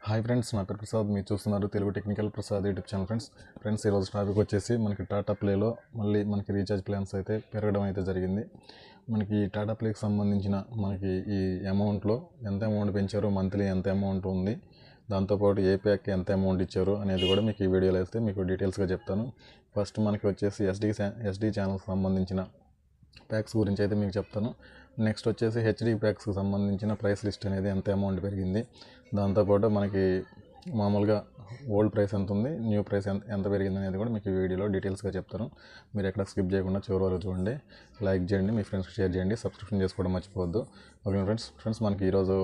Hi friends, నా పేరు ప్రసాద్. మీరు చూస్తున్నారు Telugu technical Prasad YouTube channel. Friends ఈరోజు టాపిక్ వచ్చేసి మనకి టాటా ప్లేలో మళ్ళీ మనకి రీఛార్జ్ ప్లాన్స్ అయితే పెరగడం అయితే జరిగింది. మనకి టాటా ప్లేకి సంబంధించిన మనకి ఈ అమౌంట్లో ఎంత అమౌంట్ పెంచారు, మంత్లీ ఎంత అమౌంట్ ఉంది, దాంతోపాటు ఏ ప్యాక్కి ఎంత అమౌంట్ ఇచ్చారు అనేది కూడా మీకు ఈ వీడియోలో అయితే మీకు డీటెయిల్స్గా చెప్తాను. ఫస్ట్ మనకి వచ్చేసి ఎస్డి ఛానల్కి సంబంధించిన ప్యాక్స్ గురించి అయితే మీకు చెప్తాను. నెక్స్ట్ వచ్చేసి హెచ్డి ప్యాక్స్కి సంబంధించిన ప్రైస్ లిస్ట్ అనేది ఎంత అమౌంట్ పెరిగింది, దాంతోపాటు మనకి మామూలుగా ఓల్డ్ ప్రైస్ ఎంత ఉంది, న్యూ ప్రైస్ ఎంత పెరిగింది అనేది కూడా మీకు ఈ వీడియోలో డీటెయిల్స్గా చెప్తాను. మీరు ఎక్కడ స్కిప్ చేయకుండా చివరి వరకు చూడండి, లైక్ చేయండి, మీ ఫ్రెండ్స్కి షేర్ చేయండి, సబ్స్క్రిప్షన్ చేసుకోవడం మర్చిపోవద్దు. ఓకే ఫ్రెండ్స్ మనకి ఈరోజు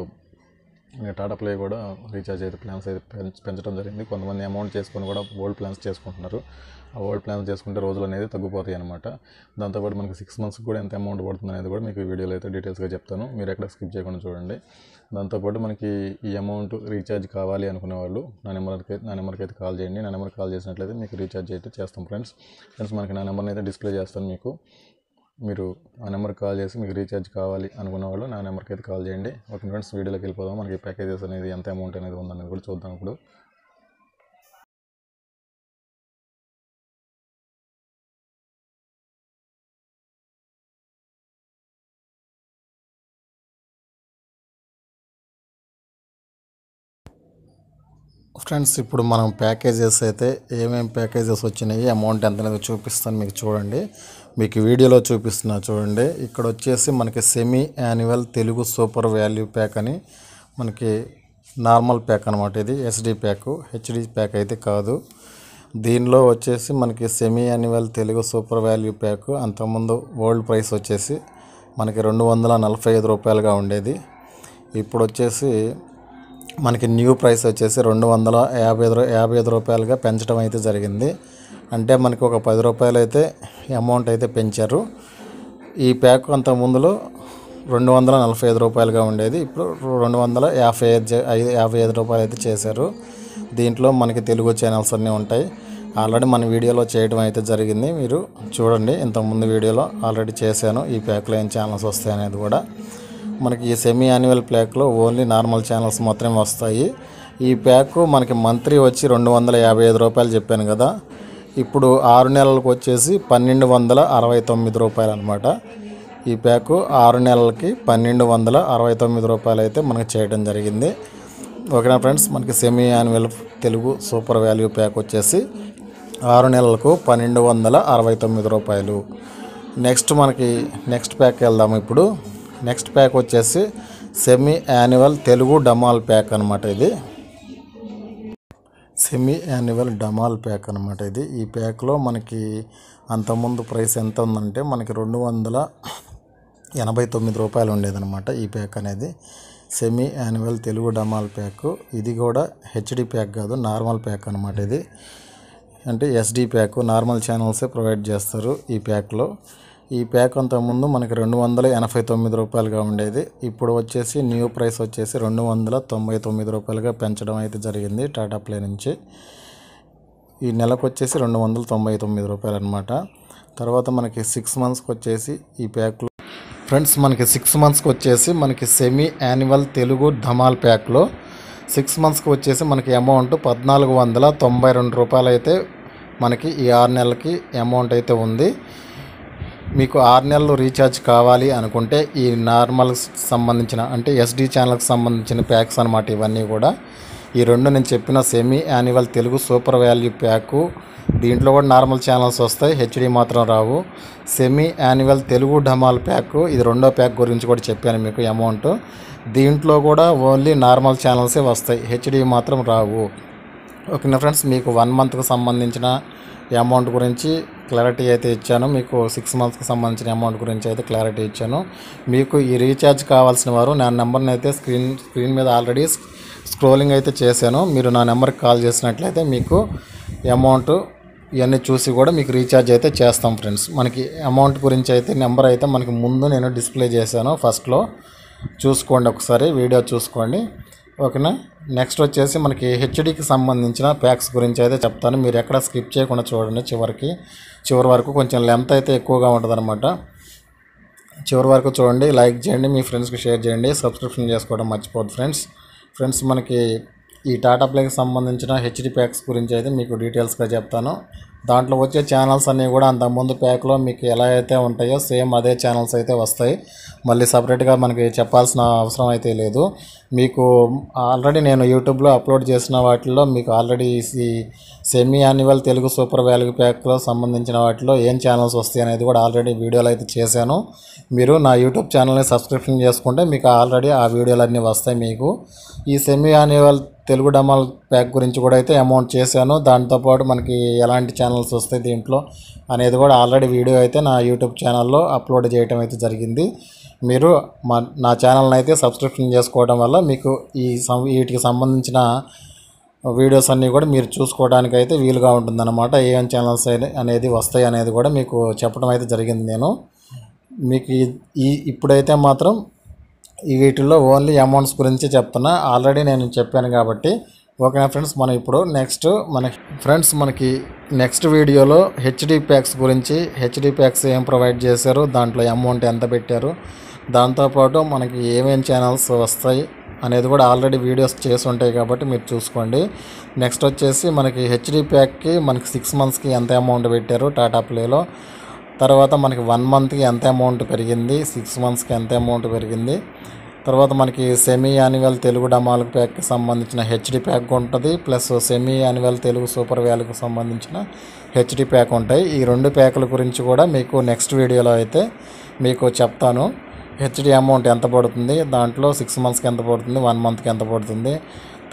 టాటా ప్లే కూడా రీఛార్జ్ అయితే ప్లాన్స్ అయితే పెంచడం జరిగింది. కొంతమంది అమౌంట్ చేసుకొని కూడా ఓల్డ్ ప్లాన్స్ చేసుకుంటున్నారు. ఆ ఓల్డ్ ప్లాన్స్ చేసుకుంటే రోజులు అనేది తగ్గిపోతాయి అనమాట. దాంతోపాటు మనకి 6 months కూడా ఎంత అమౌంట్ పడుతుంది అనేది కూడా మీకు ఈ వీడియోలో అయితే డీటెయిల్స్గా చెప్తాను. మీరు ఎక్కడ స్కిప్ చేయకుండా చూడండి. దాంతోపాటు మనకి ఈ అమౌంట్ రీఛార్జ్ కావాలి అనుకునే వాళ్ళు నా నెంబర్కి అయితే కాల్ చేయండి. నా నెంబర్కి కాల్ చేసినట్లయితే మీకు రీఛార్జ్ అయితే చేస్తాం ఫ్రెండ్స్. మనకి నా నెంబర్ని అయితే డిస్ప్లే చేస్తాను. మీరు ఆ నెంబర్కి కాల్ చేసి మీకు రీఛార్జ్ కావాలి అనుకున్న వాళ్ళు నా నెంబర్కి అయితే కాల్ చేయండి. ఓకే ఫ్రెండ్స్, వీడియోలోకి వెళ్ళిపోదాం. మనకి ప్యాకేజెస్ అనేది ఎంత అమౌంట్ అనేది ఉందనేది కూడా చూద్దాం ఇప్పుడు. ఫ్రెండ్స్, ఇప్పుడు మనం ప్యాకేజెస్ అయితే ఏమేమి ప్యాకేజెస్ వచ్చినాయి, అమౌంట్ ఎంత అనేది చూపిస్తాను మీకు. చూడండి, మీకు వీడియోలో చూపిస్తున్నా చూడండి. ఇక్కడ వచ్చేసి మనకి semi annual Telugu super value pack అని మనకి నార్మల్ ప్యాక్ అనమాట. ఇది ఎస్డి ప్యాక్, హెచ్డి ప్యాక్ అయితే కాదు. దీనిలో వచ్చేసి మనకి semi annual Telugu super value pack అంతకుముందు ఓల్డ్ ప్రైస్ వచ్చేసి మనకి 245 రూపాయలుగా ఉండేది. ఇప్పుడు వచ్చేసి మనకి న్యూ ప్రైస్ వచ్చేసి 255 రూపాయలుగా పెంచడం అయితే జరిగింది. అంటే మనకి ఒక 10 రూపాయలు అయితే అమౌంట్ అయితే పెంచారు. ఈ ప్యాక్ అంత ముందులో 245 రూపాయలుగా ఉండేది. ఇప్పుడు 255 రూపాయలు అయితే చేశారు. దీంట్లో మనకి తెలుగు ఛానల్స్ అన్నీ ఉంటాయి. ఆల్రెడీ మన వీడియోలో చేయడం అయితే జరిగింది. మీరు చూడండి, ఇంతకుముందు వీడియోలో ఆల్రెడీ చేశాను. ఈ ప్యాక్లో ఏం ఛానల్స్ వస్తాయి అనేది కూడా. మనకి ఈ సెమీ యాన్యువల్ ప్యాక్లో ఓన్లీ నార్మల్ ఛానల్స్ మాత్రమే వస్తాయి. ఈ ప్యాక్ మనకి మంత్లీ వచ్చి 255 రూపాయలు చెప్పాను కదా. ఇప్పుడు 6 నెలలకు వచ్చేసి 1269 రూపాయలు అనమాట. ఈ ప్యాక్ 6 నెలలకి 1269 రూపాయలు అయితే మనకి చేయడం జరిగింది. ఓకేనా ఫ్రెండ్స్, మనకి semi annual Telugu super value pack వచ్చేసి 6 నెలలకు 1269 రూపాయలు. నెక్స్ట్ ప్యాక్ వెళ్దాము ఇప్పుడు. నెక్స్ట్ ప్యాక్ వచ్చేసి సెమీ యాన్యువల్ తెలుగు డమాల్ ప్యాక్ అనమాట. ఇది సెమీ యాన్యువల్ డమాల్ ప్యాక్ అనమాట. ఈ ప్యాక్లో మనకి అంతకుముందు ప్రైస్ ఎంత ఉందంటే మనకి 289 రూపాయలు ఉండేదన్నమాట. ఈ ప్యాక్ అనేది సెమీ యాన్యువల్ తెలుగు డమాల్ ప్యాక్. ఇది కూడా హెచ్డి ప్యాక్ కాదు, నార్మల్ ప్యాక్ అనమాట. ఇది అంటే ఎస్డి ప్యాక్, నార్మల్ ఛానల్సే ప్రొవైడ్ చేస్తారు ఈ ప్యాక్లో. ఈ ప్యాక్ అంతకుముందు మనకి 289 రూపాయలుగా ఉండేది. ఇప్పుడు వచ్చేసి న్యూ ప్రైస్ వచ్చేసి 299 రూపాయలుగా పెంచడం అయితే జరిగింది టాటా ప్లే నుంచి. ఈ నెలకు వచ్చేసి 299 రూపాయలు అనమాట. తర్వాత మనకి 6 monthsకి వచ్చేసి ఈ ప్యాక్లో ఫ్రెండ్స్ మనకి 6 monthsకి వచ్చేసి మనకి సెమీ యాన్యువల్ తెలుగు ధమాల్ ప్యాక్లో 6 monthsకి వచ్చేసి మనకి అమౌంట్ 1492 రూపాయలు అయితే మనకి ఈ 6 నెలలకి అమౌంట్ అయితే ఉంది. మీకు 6 నెలలు రీఛార్జ్ కావాలి అనుకుంటే ఈ నార్మల్ సంబంధించిన అంటే ఎస్డి ఛానల్కి సంబంధించిన ప్యాక్స్ అనమాట. ఇవన్నీ కూడా ఈ రెండు నేను చెప్పిన semi annual Telugu super value pack. దీంట్లో కూడా నార్మల్ ఛానల్స్ వస్తాయి, హెచ్డి మాత్రం రావు. సెమీ యాన్యువల్ తెలుగు డమాల్ ప్యాక్, ఇది రెండో ప్యాక్ గురించి కూడా చెప్పాను మీకు అమౌంట్. దీంట్లో కూడా ఓన్లీ నార్మల్ ఛానల్సే వస్తాయి, హెచ్డి మాత్రం రావు. ఓకేనా ఫ్రెండ్స్, మీకు 1 monthకి సంబంధించిన అమౌంట్ గురించి క్లారిటీ అయితే ఇచ్చాను. మీకు 6 monthsకి సంబంధించిన అమౌంట్ గురించి అయితే క్లారిటీ ఇచ్చాను. మీకు ఈ రీఛార్జ్ కావాల్సిన వారు నా నెంబర్ని అయితే స్క్రీన్ మీద ఆల్రెడీ స్క్రోలింగ్ అయితే చేశాను. మీరు నా నెంబర్కి కాల్ చేసినట్లయితే మీకు అమౌంట్ ఇవన్నీ చూసి కూడా మీకు రీఛార్జ్ అయితే చేస్తాం ఫ్రెండ్స్. మనకి అమౌంట్ గురించి అయితే నెంబర్ అయితే మనకి ముందు నేను డిస్ప్లే చేశాను, ఫస్ట్లో చూసుకోండి, ఒకసారి వీడియో చూసుకోండి. ఓకేనా. నెక్స్ట్ వచ్చేసి మనకి హెచ్డికి సంబంధించిన ప్యాక్స్ గురించి అయితే చెప్తాను. మీరు ఎక్కడ స్కిప్ చేయకుండా చూడండి చివరి వరకు. కొంచెం లెంత్ అయితే ఎక్కువగా ఉంటుంది అనమాట. చివరి వరకు చూడండి, లైక్ చేయండి, మీ ఫ్రెండ్స్కి షేర్ చేయండి, సబ్స్క్రిప్షన్ చేసుకోవడం మర్చిపోద్దు ఫ్రెండ్స్. మనకి ఈ టాటా ప్లేకి సంబంధించిన హెచ్డి ప్యాక్స్ గురించి అయితే మీకు డీటెయిల్స్గా చెప్తాను. దాంట్లో వచ్చే ఛానల్స్ అన్నీ కూడా అంతకుముందు ప్యాక్లో మీకు ఎలా అయితే ఉంటాయో సేమ్ అదే ఛానల్స్ అయితే వస్తాయి. మళ్ళీ సపరేట్గా మనకి చెప్పాల్సిన అవసరం అయితే లేదు. మీకు ఆల్రెడీ నేను యూట్యూబ్లో అప్లోడ్ చేసిన వాటిల్లో మీకు ఆల్రెడీ ఈ semi annual Telugu super value ప్యాక్లో సంబంధించిన వాటిలో ఏం ఛానల్స్ వస్తాయి అనేది కూడా ఆల్రెడీ వీడియోలు అయితే చేశాను. మీరు నా యూట్యూబ్ ఛానల్ని సబ్స్క్రిప్షన్ చేసుకుంటే మీకు ఆల్రెడీ ఆ వీడియోలు అన్నీ వస్తాయి. మీకు ఈ సెమీ యాన్యువల్ తెలుగు డమాల్ ప్యాక్ గురించి కూడా అయితే అమౌంట్ చేశాను. దాంతోపాటు మనకి ఎలాంటి ఛానల్స్ వస్తాయి దీంట్లో అనేది కూడా ఆల్రెడీ వీడియో అయితే నా యూట్యూబ్ ఛానల్లో అప్లోడ్ చేయడం అయితే జరిగింది. మీరు నా ఛానల్ని అయితే సబ్స్క్రిప్షన్ చేసుకోవడం వల్ల మీకు వీటికి సంబంధించిన వీడియోస్ అన్నీ కూడా మీరు చూసుకోవడానికి అయితే వీలుగా ఉంటుందన్నమాట. ఏం ఛానల్స్ అనేది వస్తాయి అనేది కూడా మీకు చెప్పడం అయితే జరిగింది. నేను మీకు ఇప్పుడైతే మాత్రం వీటిల్లో ఓన్లీ అమౌంట్స్ గురించి చెప్తున్నా. ఆల్రెడీ నేను చెప్పాను కాబట్టి ఓకేనా ఫ్రెండ్స్. మనం ఇప్పుడు మనకి నెక్స్ట్ వీడియోలో హెచ్డి ప్యాక్స్ గురించి, హెచ్డి ప్యాక్స్ ఏం ప్రొవైడ్ చేశారు, దాంట్లో అమౌంట్ ఎంత పెట్టారు, దాంతోపాటు మనకి ఏమేం ఛానల్స్ వస్తాయి అనేది కూడా ఆల్రెడీ వీడియోస్ చేసి ఉంటాయి కాబట్టి మీరు చూసుకోండి. నెక్స్ట్ వచ్చేసి మనకి హెచ్డి ప్యాక్కి మనకి 6 monthsకి ఎంత అమౌంట్ పెట్టారు టాటా ప్లేలో, తర్వాత మనకి 1 monthకి ఎంత అమౌంట్ పెరిగింది, 6 monthsకి ఎంత అమౌంట్ పెరిగింది, తర్వాత మనకి సెమీ యాన్యువల్ తెలుగు డమాల్ ప్యాక్కి సంబంధించిన హెచ్డి ప్యాక్ ఉంటుంది, plus semi annual Telugu super వాల్యూకి సంబంధించిన హెచ్డి ప్యాక్ ఉంటాయి. ఈ 2 ప్యాకుల గురించి కూడా మీకు నెక్స్ట్ వీడియోలో అయితే మీకు చెప్తాను. హెచ్డి అమౌంట్ ఎంత పడుతుంది, దాంట్లో 6 monthsకి ఎంత పడుతుంది, 1 monthకి ఎంత పడుతుంది,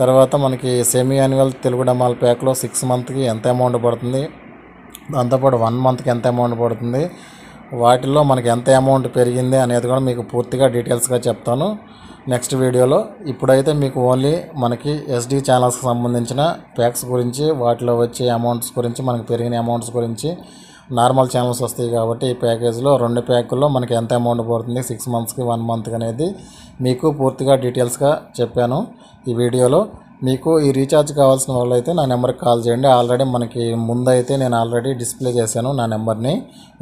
తర్వాత మనకి సెమీ యాన్యువల్ తెలుగు డమాల్ ప్యాక్లో 6 monthకి ఎంత అమౌంట్ పడుతుంది, దాంతోపాటు 1 monthకి ఎంత అమౌంట్ పడుతుంది, వాటిల్లో మనకి ఎంత అమౌంట్ పెరిగింది అనేది కూడా మీకు పూర్తిగా డీటెయిల్స్గా చెప్తాను నెక్స్ట్ వీడియోలో. ఇప్పుడైతే మీకు ఓన్లీ మనకి ఎస్డి ఛానల్స్కి సంబంధించిన ప్యాక్స్ గురించి, వాటిలో వచ్చే అమౌంట్స్ గురించి, మనకి పెరిగిన అమౌంట్స్ గురించి, నార్మల్ ఛానల్స్ వస్తాయి కాబట్టి ఈ ప్యాకేజ్లో 2 ప్యాకుల్లో మనకి ఎంత అమౌంట్ పడుతుంది 6 monthsకి 1 monthకి అనేది మీకు పూర్తిగా డీటెయిల్స్గా చెప్పాను ఈ వీడియోలో. మీకు ఈ రీఛార్జ్ కావాల్సిన వాళ్ళైతే నా నెంబర్కి కాల్ చేయండి. ఆల్రెడీ మనకి ముందైతే నేను ఆల్రెడీ డిస్ప్లే చేశాను నా నెంబర్ని.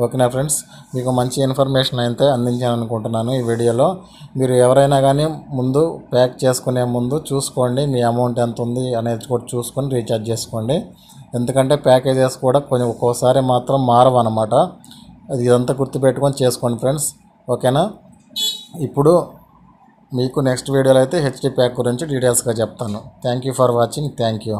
ఓకేనా ఫ్రెండ్స్, మీకు మంచి ఇన్ఫర్మేషన్ అయితే అందించాను అనుకుంటున్నాను ఈ వీడియోలో. మీరు ఎవరైనా కానీ ముందు ప్యాక్ చేసుకునే ముందు చూసుకోండి మీ అమౌంట్ ఎంత ఉంది అనేది కూడా చూసుకొని రీఛార్జ్ చేసుకోండి. ఎందుకంటే ప్యాకేజెస్ కూడా కొంచెం ఒక్కోసారి మాత్రం మారవు అన్నమాట. అది ఇదంతా గుర్తుపెట్టుకొని చేసుకోండి ఫ్రెండ్స్. ఓకేనా, ఇప్పుడు మీకు నెక్స్ట్ వీడియోలో అయితే హెచ్డి ప్యాక్ గురించి డీటెయిల్స్గా చెప్తాను. Thank you for watching. Thank you.